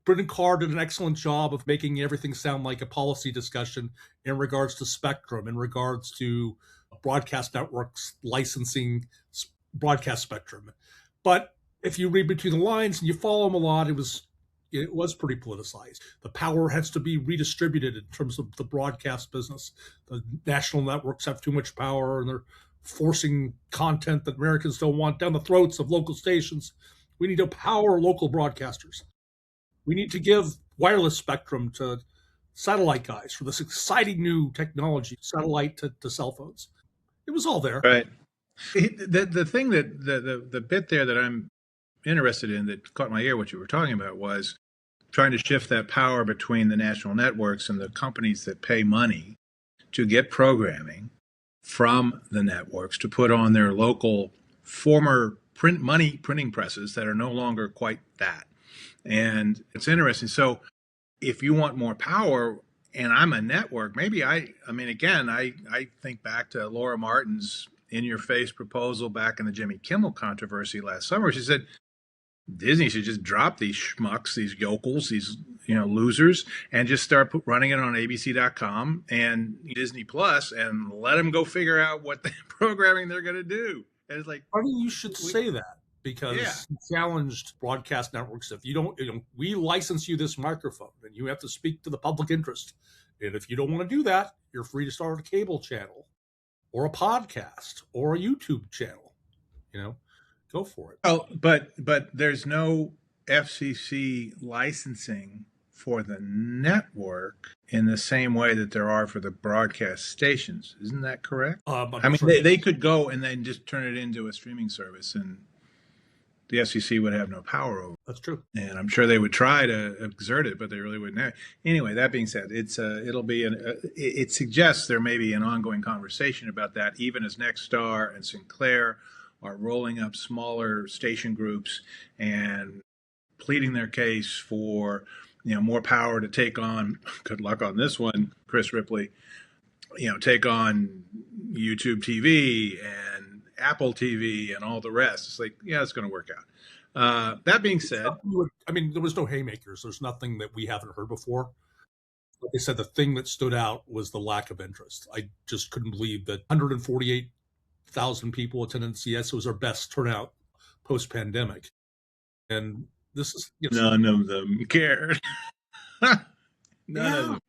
Brendan Carr did an excellent job of making everything sound like a policy discussion in regards to spectrum, in regards to broadcast networks licensing broadcast spectrum. But if you read between the lines and you follow him a lot, it was pretty politicized. The power has to be redistributed in terms of the broadcast business. The national networks have too much power and they're forcing content that Americans don't want down the throats of local stations. We need to empower local broadcasters. We need to give wireless spectrum to satellite guys for this exciting new technology, satellite to cell phones. It was all there. Right. The thing that the bit there that I'm interested in that caught my ear, what you were talking about, was trying to shift that power between the national networks and the companies that pay money to get programming from the networks to put on their local former printing presses that are no longer quite that. And it's interesting. So if you want more power, and I'm a network, maybe I think back to Laura Martin's in-your-face proposal back in the Jimmy Kimmel controversy last summer. She said Disney should just drop these schmucks, these yokels, these losers, and just start running it on ABC.com and Disney Plus, and let them go figure out what the programming they're going to do. And it's like, I mean, you should say that because you challenged broadcast networks. If you don't, we license you this microphone, and you have to speak to the public interest. And if you don't want to do that, you're free to start a cable channel, or a podcast, or a YouTube channel. Go for it. Oh, but there's no FCC licensing for the network in the same way that there are for the broadcast stations. Isn't that correct? They could go and then just turn it into a streaming service, and the FCC would have no power over it. That's true. And I'm sure they would try to exert it, but they really wouldn't have. Anyway, that being said, it suggests there may be an ongoing conversation about that, even as Nexstar and Sinclair are rolling up smaller station groups and pleading their case for more power to take on, good luck on this one, Chris Ripley, take on YouTube TV and Apple TV and all the rest. It's like, it's going to work out. That being said, there was no haymakers. There's nothing that we haven't heard before. Like I said, the thing that stood out was the lack of interest. I just couldn't believe that 148,000 people attended CS. It was our best turnout post-pandemic. And this is none of them cared. None of them.